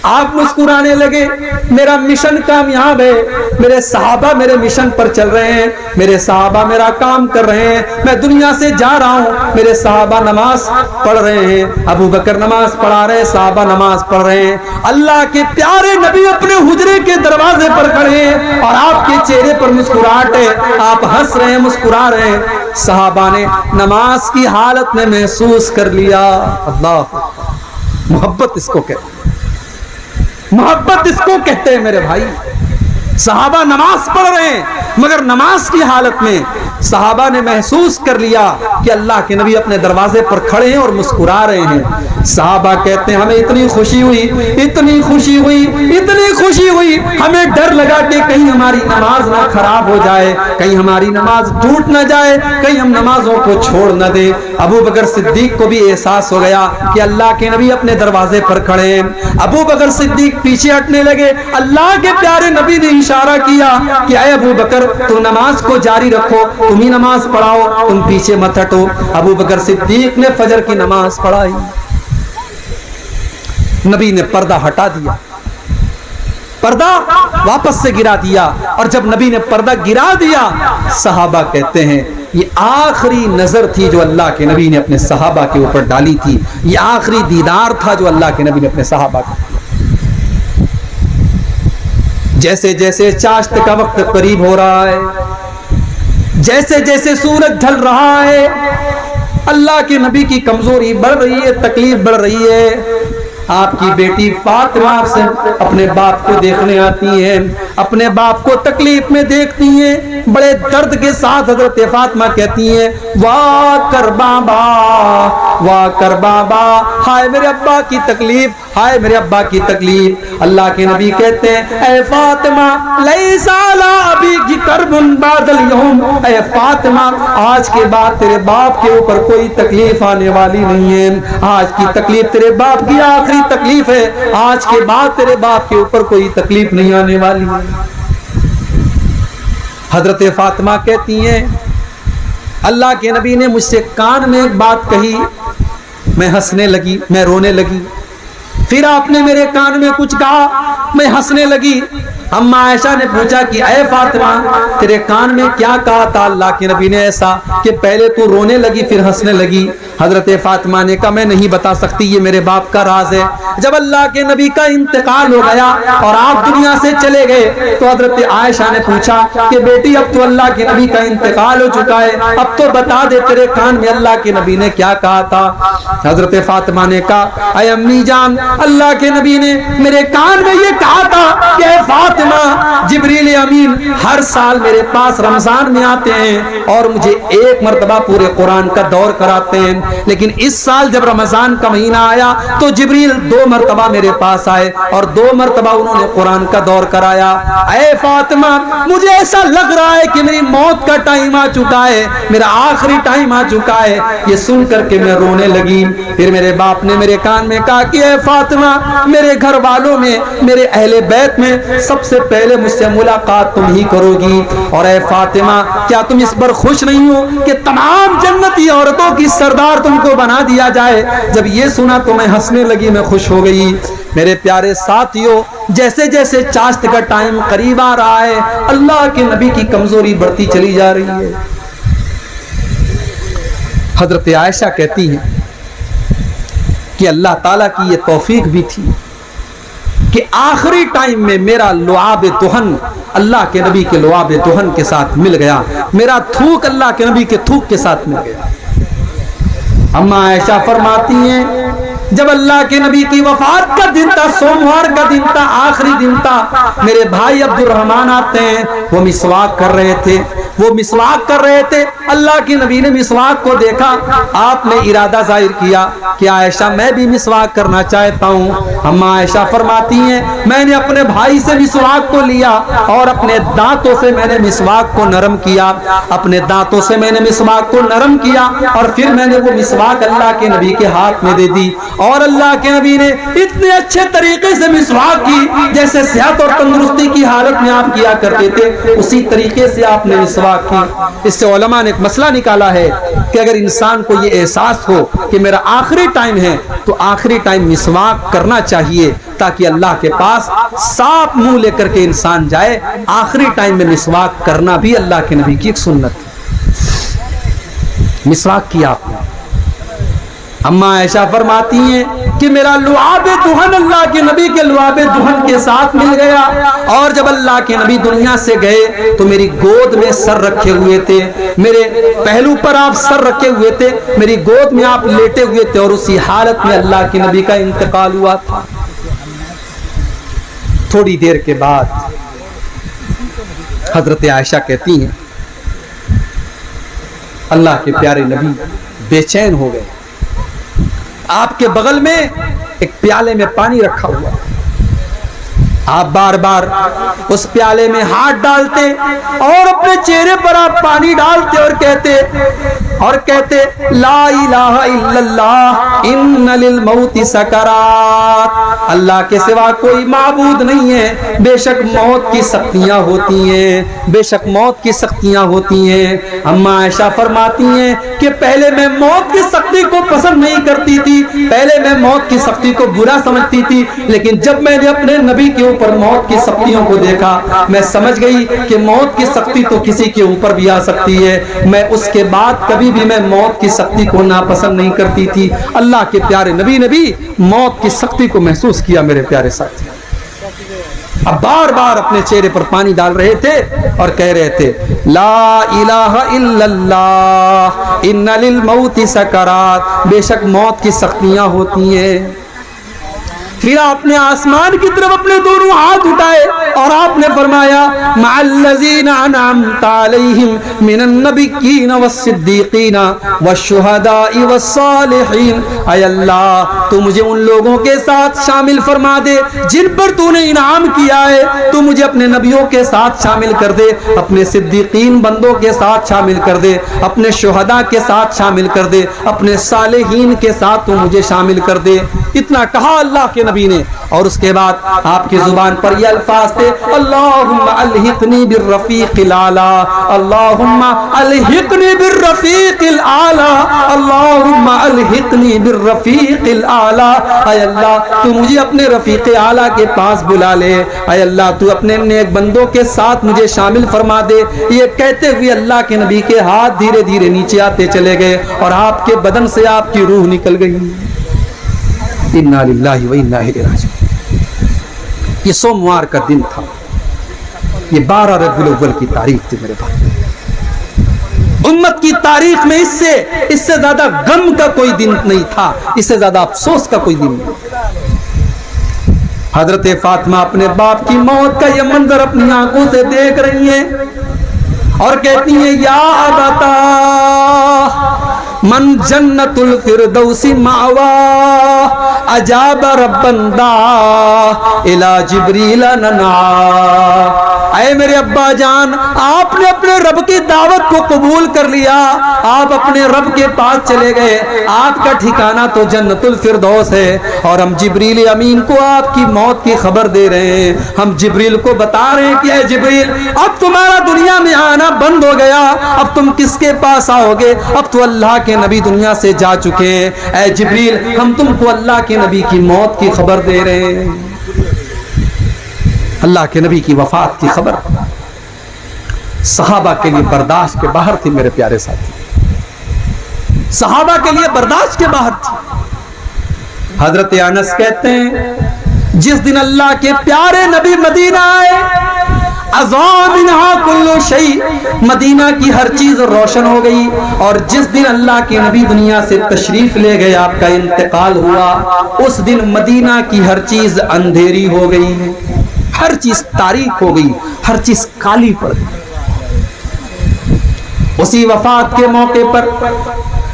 آپ مسکرانے لگے، میرا مشن کامیاب ہے، میرے صحابہ میرے مشن پر چل رہے ہیں، میرے صحابہ میرا کام کر رہے ہیں، میں دنیا سے جا رہا ہوں، میرے صحابہ نماز پڑھ رہے ہیں، ابو بکر نماز پڑھا رہے ہیں، صحابہ نماز پڑھ رہے ہیں۔ اللہ کے پیارے نبی اپنے حجرے کے دروازے پر کھڑے ہیں اور آپ کے چہرے پر مسکراہٹ ہے، آپ ہنس رہے ہیں، مسکرا رہے ہیں۔ صحابہ نے نماز کی حالت میں محسوس کر لیا، اللہ، محبت اس کو کہتے ہیں، محبت اس کو کہتے ہیں میرے بھائی۔ صحابہ نماز پڑھ رہے ہیں مگر نماز کی حالت میں صحابہ نے محسوس کر لیا کہ اللہ کے نبی اپنے دروازے پر کھڑے ہیں اور مسکرا رہے ہیں۔ صحابہ کہتے ہیں ہمیں اتنی خوشی ہوئی، اتنی خوشی ہوئی، اتنی خوشی ہوئی، ہمیں ڈر لگا کہ کہیں ہماری نماز نہ خراب ہو جائے، کہیں ہماری نماز ٹوٹ نہ جائے، کہیں ہم نمازوں کو چھوڑ نہ دیں۔ ابو بکر صدیق کو بھی احساس ہو گیا کہ اللہ کے نبی اپنے دروازے پر کھڑے ہیں۔ ابو بکر صدیق پیچھے ہٹنے لگے، اللہ کے پیارے نبی نے اشارہ کیا کہ اے ابو بکر تم نماز کو جاری رکھو، تم ہی نماز پڑھاؤ، تم پیچھے مت ہٹو۔ ابو بکر صدیق نے فجر کی نماز پڑھائی، نبی نے پردہ ہٹا دیا، پردہ واپس سے گرا دیا، اور جب نبی نے پردہ گرا دیا صحابہ کہتے ہیں یہ آخری نظر تھی جو اللہ کے نبی نے اپنے صحابہ کے اوپر ڈالی تھی، یہ آخری دیدار تھا جو اللہ کے نبی نے اپنے صحابہ کو۔ جیسے جیسے چاشت کا وقت قریب ہو رہا ہے، جیسے جیسے سورج ڈھل رہا ہے، اللہ کے نبی کی کمزوری بڑھ رہی ہے، تکلیف بڑھ رہی ہے۔ آپ کی بیٹی فاطمہ سے اپنے باپ کو دیکھنے آتی ہیں، اپنے باپ کو تکلیف میں دیکھتی ہیں، بڑے درد کے ساتھ حضرت فاطمہ کہتی ہیں واہ کر بابا، واہ کر بابا، ہائے میرے ابا کی تکلیف، ہائے میرے ابا کی تکلیف۔ اللہ کے نبی کہتے ہیں اے فاطمہ لیس علی ابیک کرب بعد اليوم، اے فاطمہ آج کے بعد تیرے باپ کے اوپر کوئی تکلیف آنے والی نہیں ہے، آج کی تکلیف تیرے باپ کی آخری تکلیف ہے، آج کے بعد تیرے باپ کے اوپر کوئی تکلیف نہیں آنے والی۔ حضرت فاطمہ کہتی ہیں اللہ کے نبی نے مجھ سے کان میں ایک بات کہی، میں ہنسنے لگی، میں رونے لگی، پھر آپ نے میرے کان میں کچھ کہا، میں ہنسنے لگی۔ اما عائشہ نے پوچھا کہ اے فاطمہ تیرے کان میں کیا کہا تھا اللہ کے نبی نے ایسا کہ پہلے تو رونے لگی پھر ہنسنے لگی؟ حضرت فاطمہ نے کہا میں نہیں بتا سکتی، یہ میرے باپ کا راز ہے۔ جب اللہ کے نبی کا انتقال ہو گیا اور آپ دنیا سے چلے گئے تو حضرت عائشہ نے پوچھا کہ بیٹی اب تو اللہ کے نبی کا انتقال ہو چکا ہے، اب تو بتا دے تیرے کان میں اللہ کے نبی نے کیا کہا تھا؟ حضرت فاطمہ نے کہا اے امی جان اللہ کے نبی نے میرے کان میں یہ کہا تھا کہ اے فاطمہ جبریل امین ہر سال میرے پاس رمضان میں آتے ہیں اور مجھے ایک مرتبہ پورے قرآن کا دور کراتے ہیں، لیکن اس سال جب رمضان کا مہینہ آیا تو جبریل 2 مرتبہ میرے پاس آئے اور 2 مرتبہ انہوں نے قرآن کا دور کرایا۔ اے فاطمہ مجھے ایسا لگ رہا ہے کہ میری موت کا ٹائم آ چکا ہے، میرا آخری ٹائم آ چکا ہے۔ یہ سن کر کے میں رونے لگی۔ پھر میرے باپ نے میرے کان میں کہا کہ اے فاطمہ میرے گھر والوں میں، میرے اہل بیت میں سب سے پہلے مجھ سے ملاقات تم ہی کرو گی، اور اے فاطمہ کیا تم اس پر خوش نہیں ہو کہ تمام جنتی عورتوں کی سردار تم کو بنا دیا جائے؟ جب یہ سنا تو میں ہنسنے لگی، میں خوش ہو گئی۔ میرے پیارے ساتھیوں جیسے جیسے چاشت کا ٹائم قریب آ رہا ہے اللہ کے نبی کی کمزوری بڑھتی چلی جا رہی ہے۔ حضرت عائشہ کہتی ہیں کہ اللہ تعالیٰ کی یہ توفیق بھی تھی کہ آخری ٹائم میں میرا لعاب دہن اللہ کے نبی کے لعاب دہن کے ساتھ مل گیا، میرا تھوک اللہ کے نبی کے تھوک کے ساتھ مل گیا۔ اما عائشہ فرماتی ہیں جب اللہ کے نبی کی وفات کا دن تھا، سوموار کا دن تھا، آخری دن تھا، میرے بھائی عبد الرحمن آتے ہیں، وہ مسواک کر رہے تھے، وہ مسواک کر رہے تھے۔ اللہ کے نبی نے مسواک کو دیکھا، آپ نے ارادہ ظاہر کیا کہ عائشہ میں بھی مسواک کرنا چاہتا ہوں۔ اما عائشہ فرماتی ہیں میں نے اپنے بھائی سے مسواک کو لیا اور اپنے دانتوں سے میں نے مسواک کو نرم کیا، اپنے دانتوں سے میں نے مسواک کو نرم کیا اور پھر میں نے وہ مسواک اللہ کے نبی کے ہاتھ میں دے دی، اور اللہ کے نبی نے اتنے اچھے طریقے سے مسواک کی جیسے صحت اور تندرستی کی حالت میں آپ کیا کرتے تھے، اسی طریقے سے آپ نے مسواک کی۔ اس سے علماء نے ایک مسئلہ نکالا ہے کہ اگر انسان کو یہ احساس ہو کہ میرا آخری ٹائم ہے تو آخری ٹائم مسواک کرنا چاہیے تاکہ اللہ کے پاس صاف منہ لے کر کے انسان جائے۔ آخری ٹائم میں مسواک کرنا بھی اللہ کے نبی کی ایک سنت ہے۔ مسواک کیا آپ نے۔ اما عائشہ فرماتی ہیں کہ میرا لعاب دہن اللہ کے نبی کے لعاب دہن کے ساتھ مل گیا، اور جب اللہ کے نبی دنیا سے گئے تو میری گود میں سر رکھے ہوئے تھے، میرے پہلو پر آپ سر رکھے ہوئے تھے، میری گود میں آپ لیٹے ہوئے تھے، اور اسی حالت میں اللہ کے نبی کا انتقال ہوا تھا۔ تھوڑی دیر کے بعد حضرت عائشہ کہتی ہیں اللہ کے پیارے نبی بے چین ہو گئے، آپ کے بغل میں ایک پیالے میں پانی رکھا ہوا، آپ بار بار اس پیالے میں ہاتھ ڈالتے اور اپنے چہرے پر آپ پانی ڈالتے اور کہتے اور کہتے لا الہ الا اللہ ان للموت سکرات، اللہ کے سوا کوئی معبود نہیں ہے، بے شک موت کی سختیاں ہوتی ہیں، بے شک موت کی سختیاں ہوتی ہیں۔ اما عائشہ فرماتی ہیں کہ پہلے میں موت کی سختی کو پسند نہیں کرتی تھی، پہلے میں موت کی سختی کو برا سمجھتی تھی، لیکن جب میں نے اپنے نبی کے اوپر موت کی سختیوں کو دیکھا میں سمجھ گئی کہ موت کی سختی تو کسی کے اوپر بھی آ سکتی ہے۔ میں اس کے بعد کبھی بھی میں موت کی سختی کو ناپسند نہیں کرتی تھی۔ اللہ کے پیارے نبی نے بھی موت کی سختی کو محسوس کیا میرے پیارے ساتھی، اب بار بار اپنے چہرے پر پانی ڈال رہے تھے اور کہہ رہے تھے لا الہ الا اللہ ان للموت سکرات، بے شک موت کی سختیاں ہوتی ہیں۔ پھر آپ نے آسمان کی طرف اپنے دونوں ہاتھ اٹھائے اور آپ نے فرمایا مع الذین انعمت علیہم من النبیین والصدیقین والشہداء والصالحین، اے اللہ تو مجھے ان لوگوں کے ساتھ شامل فرما دے جن پر تو نے انعام کیا ہے، تو مجھے اپنے نبیوں کے ساتھ شامل کر دے، اپنے صدیقین بندوں کے ساتھ شامل کر دے، اپنے شہداء کے ساتھ شامل کر دے، اپنے صالحین کے ساتھ تو مجھے شامل کر دے۔ اتنا کہا اللہ کے نبی نے، اور اس کے بعد آپ کی زبان پر یہ الفاظ تھے اللہم الحقنی بالرفیق الاعلی، اللہم الحقنی بالرفیق الاعلی، اللہم الحقنی بالرفیق الاعلی، اے اللہ تو مجھے اپنے رفیق اعلیٰ کے پاس بلا لے، اے اللہ تو اپنے نیک بندوں کے ساتھ مجھے شامل فرما دے۔ یہ کہتے ہوئے اللہ کے نبی کے ہاتھ دھیرے دھیرے نیچے آتے چلے گئے اور آپ کے بدن سے آپ کی روح نکل گئی۔ انا للہ و انا الیہ راجعون۔ یہ سوموار کا دن تھا، یہ 12 ربیع الاول کی تاریخ تھی میرے بھائی۔ امت کی تاریخ میں اس سے زیادہ غم کا کوئی دن نہیں تھا، اس سے زیادہ افسوس کا کوئی دن نہیں۔ حضرت فاطمہ اپنے باپ کی موت کا یہ منظر اپنی آنکھوں سے دیکھ رہی ہیں اور کہتی ہیں یا ابتا من جنت الفردوس مأوا اجاب ربن دعا الى جبریل ننعا، اے میرے ابا جان آپ نے اپنے رب کی دعوت کو قبول کر لیا، آپ اپنے رب کے پاس چلے گئے، آپ کا ٹھکانہ تو جنت الفردوس ہے، اور ہم جبریل امین کو آپ کی موت کی خبر دے رہے ہیں۔ ہم جبریل کو بتا رہے ہیں کہ اے جبریل اب تمہارا دنیا میں آنا بند ہو گیا، اب تم کس کے پاس آؤ گے، اب تو اللہ کے نبی دنیا سے جا چکے ہیں، اے جبریل ہم تم کو اللہ کے نبی کی موت کی خبر دے رہے ہیں۔ اللہ کے نبی کی وفات کی خبر صحابہ کے لیے برداشت کے باہر تھی میرے پیارے ساتھی، صحابہ کے لیے برداشت کے باہر تھی۔ حضرت انس کہتے ہیں جس دن اللہ کے پیارے نبی مدینہ آئے اضاء منہا کل شیء، مدینہ کی ہر چیز روشن ہو گئی، اور جس دن اللہ کے نبی دنیا سے تشریف لے گئے، آپ کا انتقال ہوا، اس دن مدینہ کی ہر چیز اندھیری ہو گئی، ہر چیز تاریک ہو گئی، ہر چیز کالی پڑ گئی۔ اسی وفات کے موقع پر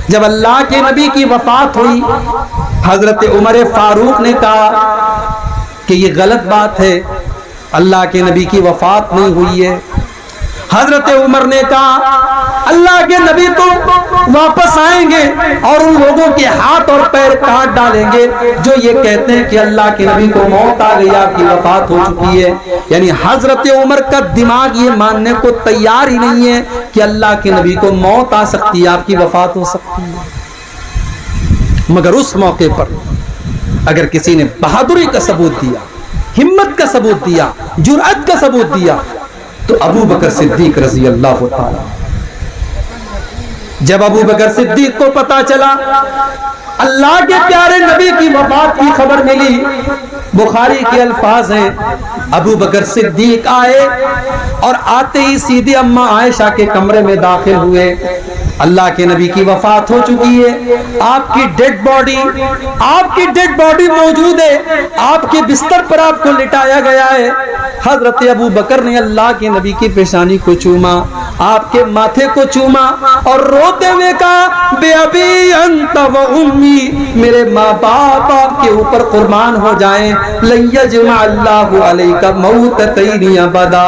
جب اللہ کے نبی کی وفات ہوئی، حضرت عمر فاروق نے کہا کہ یہ غلط بات ہے، اللہ کے نبی کی وفات نہیں ہوئی ہے۔ حضرت عمر نے کہا اللہ کے نبی تو واپس آئیں گے اور ان لوگوں کے ہاتھ اور پیر کاٹ ڈالیں گے جو یہ کہتے ہیں کہ اللہ کے نبی کو موت آ گئی، آپ کی وفات ہو چکی ہے۔ یعنی حضرت عمر کا دماغ یہ ماننے کو تیار ہی نہیں ہے کہ اللہ کے نبی کو موت آ سکتی ہے، آپ کی وفات ہو سکتی ہے۔ مگر اس موقع پر اگر کسی نے بہادری کا ثبوت دیا، ہمت کا ثبوت دیا، جرأت کا ثبوت دیا، تو ابو بکر صدیق رضی اللہ تعالی۔ جب ابو بکر صدیق کو پتا چلا اللہ کے پیارے نبی کی وفات کی خبر ملی، بخاری کے الفاظ ہیں ابو بکر صدیق آئے اور آتے ہی سیدھے اماں عائشہ کے کمرے میں داخل ہوئے۔ اللہ کے نبی کی وفات ہو چکی ہے، آپ کی ڈیڈ باڈی موجود ہے، آپ کے بستر پر آپ کو لٹایا گیا ہے۔ حضرت ابو بکر نے اللہ کے نبی کی پیشانی کو چوما، آپ کے ماتھے کو چوما اور روتے ہوئے کہا بے ابی انت و امی، میرے ماں باپ آپ کے اوپر قربان ہو جائیں، لن یجمع اللہ علیک موتتین ابدا،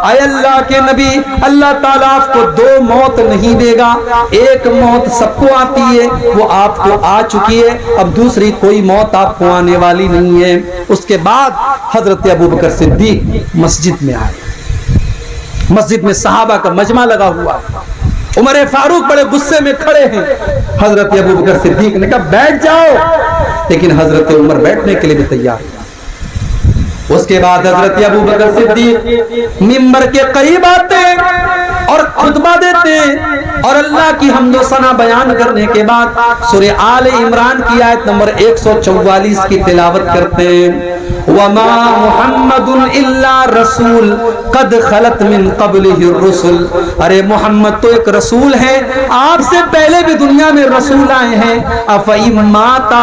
اے اللہ کے نبی اللہ تعالیٰ آپ کو دو موت نہیں سنے گا ایک موت سب کو آتی ہے، وہ آپ کو آ چکی ہے، اب دوسری کوئی موت آپ کو آنے والی نہیں ہے۔ اس کے بعد حضرت ابوبکر صدیق مسجد میں آئے، مسجد میں صحابہ کا مجمع لگا ہوا، عمر فاروق بڑے غصے میں کھڑے ہیں، حضرت ابوبکر صدیق نے کہا بیٹھ جاؤ، لیکن حضرت عمر بیٹھنے کے لیے بھی تیار ہیں۔ اس کے بعد حضرت ابوبکر صدیق منبر کے قریب آتے اور خطبہ دیتے اور اللہ کی حمد و ثنا بیان کرنے کے بعد سورہ آل عمران کی آیت نمبر 144 کی تلاوت کرتے ہیں۔ وَمَا مُحَمَّدٌ إِلَّا رَسُولٌ قَدْ خَلَتْ مِن قَبْلِهِ الرُّسُلُ، ارے محمد تو ایک رسول ہے، آپ سے پہلے بھی دنیا میں رسول آئے ہیں۔ أَفَإِن مَاتَ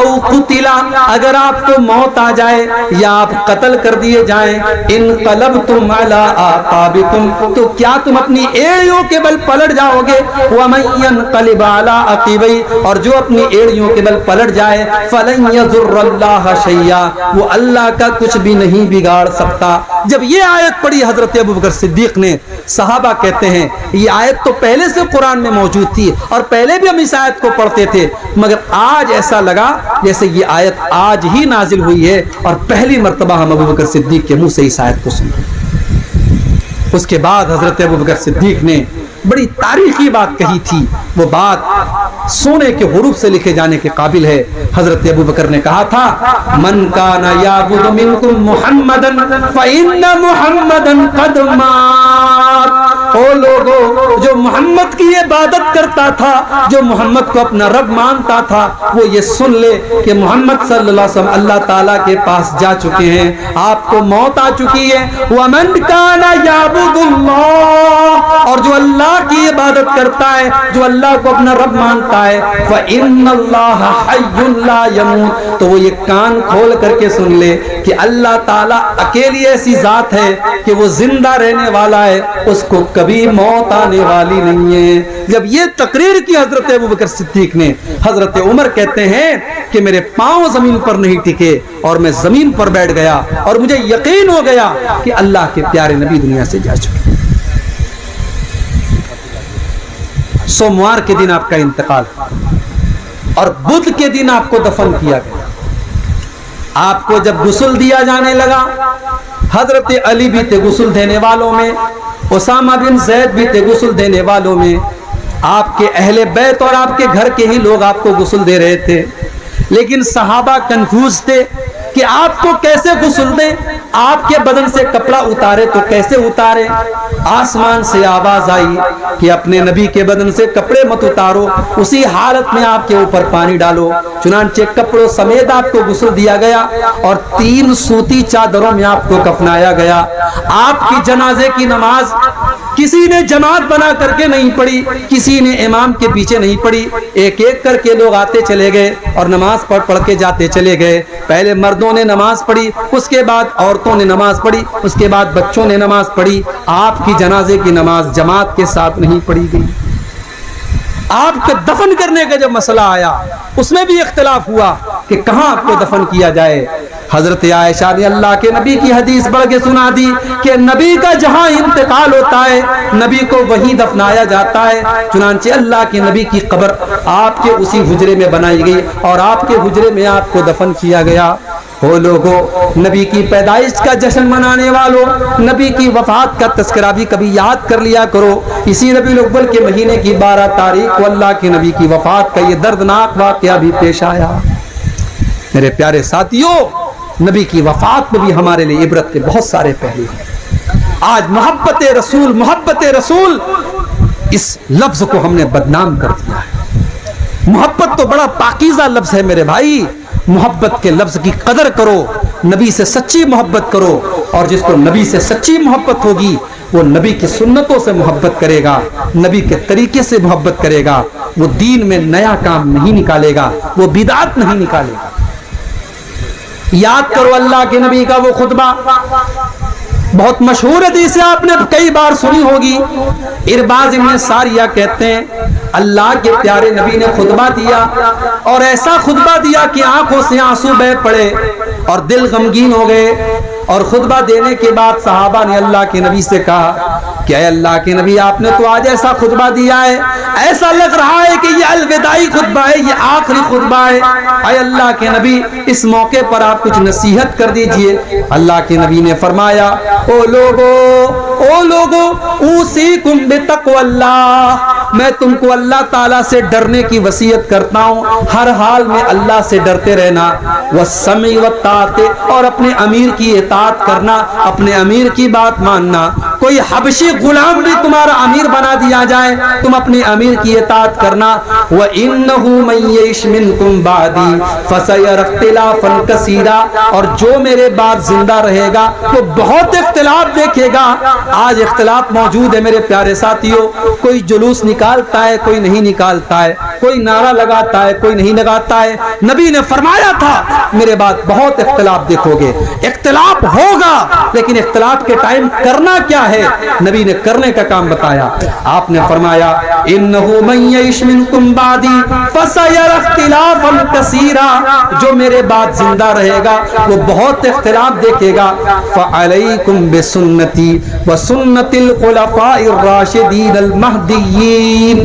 أَوْ قُتِلَ، اگر آپ کو موت آ جائے یا آپ قتل کر دیے جائیں، انقلبتم علی اعقابکم، تو کیا تم اپنی ایڑیوں کے بل پلٹ جاؤ گے؟ ومن ينقلب علی عقبیہ، اور جو اپنی ایڑیوں کے بل پلٹ جائے، فلن یضر اللہ شیئا، وہ اللہ کا کچھ بھی نہیں بگاڑ سکتا۔ جب یہ آیت پڑھی حضرت ابوبکر صدیق نے، صحابہ کہتے ہیں یہ آیت تو پہلے سے قرآن میں موجود تھی اور پہلے بھی ہم اس آیت کو پڑھتے تھے، مگر آج ایسا لگا جیسے یہ آیت آج ہی نازل ہوئی ہے اور پہلی مرتبہ ہم ابوبکر صدیق کے منہ سے اس آیت کو سنتے ہیں۔ اس کے بعد حضرت ابوبکر صدیق نے بڑی تاریخی بات کہی تھی، وہ بات سونے کے حروف سے لکھے جانے کے قابل ہے۔ حضرت ابوبکر نے کہا تھا من کان یعبد منکم محمدا فإن محمدا قد مات، او لوگو جو محمد کی عبادت کرتا تھا، جو محمد کو اپنا رب مانتا تھا، وہ یہ سن لے کہ محمد صلی اللہ علیہ وسلم اللہ تعالیٰ کے پاس جا چکے ہیں، آپ کو موت آ چکی ہے۔ ومن کان یعبد اللہ، اور جو اللہ کی عبادت کرتا ہے، جو اللہ کو اپنا رب مانتا ہے، فإن اللہ حی لا یموت، تو وہ یہ کان کھول کر کے سن لے کہ اللہ تعالیٰ اکیلی ایسی ذات ہے کہ وہ زندہ رہنے والا ہے، اس کو کبھی موت آنے والی نہیں ہے۔ جب یہ تقریر کی حضرت ابوبکر صدیق نے، حضرت عمر کہتے ہیں کہ میرے پاؤں زمین پر نہیں ٹکے اور میں زمین پر بیٹھ گیا اور مجھے یقین ہو گیا کہ اللہ کے پیارے نبی دنیا سے جا چکے۔ سوموار کے دن آپ کا انتقال اور بدھ کے دن آپ کو دفن کیا گیا۔ آپ کو جب غسل دیا جانے لگا، حضرت علی بھی تھے غسل دینے والوں میں، اسامہ بن زید بھی تھے غسل دینے والوں میں، آپ کے اہل بیت اور آپ کے گھر کے ہی لوگ آپ کو غسل دے رہے تھے، لیکن صحابہ کنفیوز تھے کہ آپ کو کیسے غسل دیں، آپ کے بدن سے کپڑا اتارے تو کیسے اتارے۔ آسمان سے آواز آئی کہ اپنے نبی کے بدن سے کپڑے مت اتارو، اسی حالت میں آپ کے اوپر پانی ڈالو۔ چنانچہ کپڑوں سمیت آپ کو غسل دیا گیا اور 3 سوتی چادروں میں آپ کو کفنایا گیا۔ آپ کی جنازے کی نماز کسی نے جماعت بنا کر کے نہیں پڑھی، کسی نے امام کے پیچھے نہیں پڑھی، ایک ایک کر کے لوگ آتے چلے گئے اور نماز پڑھ کے جاتے چلے گئے۔ پہلے مردوں نے نماز پڑھی، اس کے بعد عورتوں نے نماز پڑھی، اس کے بعد بچوں نے نماز پڑھی۔ آپ کی جنازے کی نماز جماعت کے ساتھ نہیں پڑھی گئی۔ آپ کو دفن کرنے کا جب مسئلہ آیا، اس میں بھی اختلاف ہوا کہ کہاں آپ کو دفن کیا جائے۔ حضرت عائشہ نے اللہ کے نبی کی حدیث پڑھ کے سنا دی کہ نبی کا جہاں انتقال ہوتا ہے نبی کو وہیں دفنایا جاتا ہے۔ چنانچہ اللہ کے نبی کی قبر آپ کے اسی حجرے میں بنائی گئی اور آپ کے حجرے میں آپ کو دفن کیا گیا۔ وہ لوگوں، نبی کی پیدائش کا جشن منانے والوں، نبی کی وفات کا تذکرہ بھی کبھی یاد کر لیا کرو۔ اسی ربیع الاول کے مہینے کی 12 تاریخ کو اللہ کے نبی کی وفات کا یہ دردناک واقعہ بھی پیش آیا۔ میرے پیارے ساتھیوں، نبی کی وفات میں بھی ہمارے لیے عبرت کے بہت سارے پہلو ہیں۔ آج محبت رسول اس لفظ کو ہم نے بدنام کر دیا ہے۔ محبت تو بڑا پاکیزہ لفظ ہے میرے بھائی، محبت کے لفظ کی قدر کرو، نبی سے سچی محبت کرو، اور جس کو نبی سے سچی محبت ہوگی وہ نبی کی سنتوں سے محبت کرے گا، نبی کے طریقے سے محبت کرے گا، وہ دین میں نیا کام نہیں نکالے گا، وہ بدعت نہیں نکالے گا۔ یاد کرو اللہ کے نبی کا وہ خطبہ، بہت مشہور حدیث ہے، آپ نے کئی بار سنی ہوگی۔ ارباز ابن ساریہ کہتے ہیں اللہ کے پیارے نبی نے خطبہ دیا اور ایسا خطبہ دیا کہ آنکھوں سے آنسو بہہ پڑے اور دل غمگین ہو گئے۔ اور خطبہ دینے کے بعد صحابہ نے اللہ کے نبی سے کہا کہ اے اللہ کے نبی آپ نے تو آج ایسا خطبہ دیا ہے، ایسا لگ رہا ہے کہ یہ الوداعی خطبہ ہے، یہ آخری خطبہ ہے، اے اللہ کے نبی اس موقع پر آپ کچھ نصیحت کر دیجئے۔ اللہ کے نبی نے فرمایا او لوگو اوصیکم بتقوی اللہ، میں تم کو اللہ تعالیٰ سے ڈرنے کی وصیت کرتا ہوں، ہر حال میں اللہ سے ڈرتے رہنا، والسمع والطاعت، اور اپنے امیر کی اطاعت کرنا، اپنے امیر کی بات ماننا۔ کوئی حبشی غلام بھی تمہارا امیر بنا دیا جائے، تم اپنے امیر کی اطاعت کرنا۔ وَإِنَّهُ مَن يَعِشْ مِنكُم بَعْدِي فَسَيَرَى اخْتِلَافًا كَثِيرًا، اور جو میرے بعد زندہ رہے گا وہ بہت اختلاف دیکھے گا۔ آج اختلاف موجود ہے میرے پیارے ساتھیوں، کوئی جلوس نکالتا ہے کوئی نہیں نکالتا ہے، کوئی نعرہ لگاتا ہے کوئی نہیں لگاتا ہے۔ نبی نے فرمایا تھا میرے بعد بہت اختلاف دیکھو گے، اختلاف ہوگا لیکن اختلاف کے ٹائم کرنا کیا ہے، نبی نے کرنے کا کام بتایا۔ آپ نے فرمایا انہو من یعش منکم بعدی فسیری اختلافا کثیرا، جو میرے بعد زندہ رہے گا وہ بہت اختلاف دیکھے گا۔ فعلیکم بسنتی وسنت الخلفاء الراشدین المہدیین،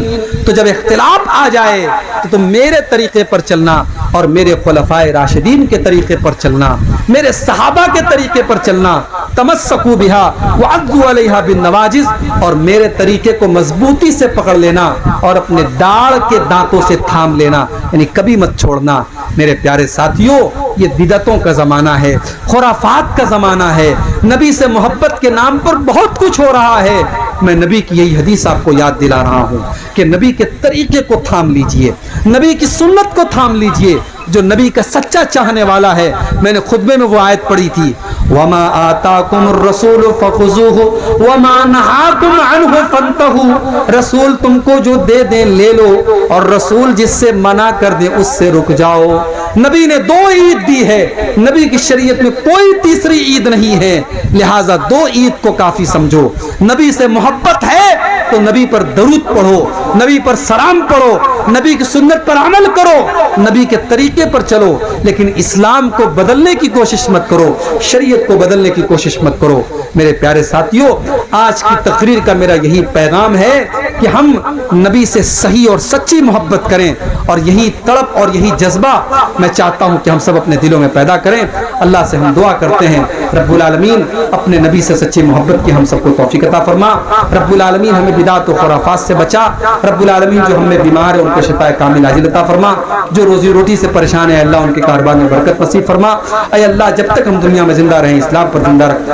تو جب اختلاف آ جائے تو تم میرے طریقے پر چلنا اور میرے خلفاء راشدین کے طریقے پر چلنا، میرے صحابہ کے طریقے پر چلنا۔ تمسکوا بہا وعضوا علیہا بالنواجذ، اور میرے طریقے کو مضبوطی سے پکڑ لینا اور اپنے داڑھ کے دانتوں سے تھام لینا، یعنی کبھی مت چھوڑنا۔ میرے پیارے ساتھیوں، یہ بدعتوں کا زمانہ ہے، خرافات کا زمانہ ہے، نبی سے محبت کے نام پر بہت کچھ ہو رہا ہے۔ میں نبی کی یہی حدیث آپ کو یاد دلا رہا ہوں کہ نبی کے طریقے کو تھام لیجئے، نبی کی سنت کو تھام لیجئے۔ جو نبی کا سچا چاہنے والا ہے، میں نے خطبے میں وہ آیت پڑھی تھی وَمَا آتَاكُمُ الرَّسُولُ فَخُذُوهُ وَمَا نَهَاكُمْ عَنْهُ فَانْتَهُوا، رسول تم کو جو دے دیں لے لو، اور رسول جس سے منع کر دیں اس سے رک جاؤ۔ نبی نے دو عید دی ہے، نبی کی شریعت میں کوئی تیسری عید نہیں ہے، لہٰذا دو عید کو کافی سمجھو۔ نبی سے محبت ہے تو نبی پر درود پڑھو، نبی پر سلام پڑھو، نبی کی سنت پر عمل کرو، نبی کے طریقے پر چلو، لیکن اسلام کو بدلنے کی کوشش مت کرو، شریعت کو بدلنے کی کوشش مت کرو۔ میرے پیارے ساتھیوں، آج کی تقریر کا میرا یہی پیغام ہے کہ ہم نبی سے صحیح اور سچی محبت کریں، اور یہی تڑپ اور یہی جذبہ میں چاہتا ہوں کہ ہم سب اپنے دلوں میں پیدا کریں۔ اللہ سے ہم دعا کرتے ہیں رب العالمین اپنے نبی سے سچی محبت کی ہم سب کو توفیق عطا فرما۔ رب العالمین ہمیں بدعت و خرافات سے بچا۔ رب العالمین جو ہم میں بیمار ہے ان کو شفا کامل عاجل عطا فرما، جو روزی روٹی سے پریشان ہے اللہ ان کے کاروبار میں برکت نصیب فرما۔ اے اللہ جب تک ہم دنیا میں زندہ رہیں اسلام پر زندہ رکھ۔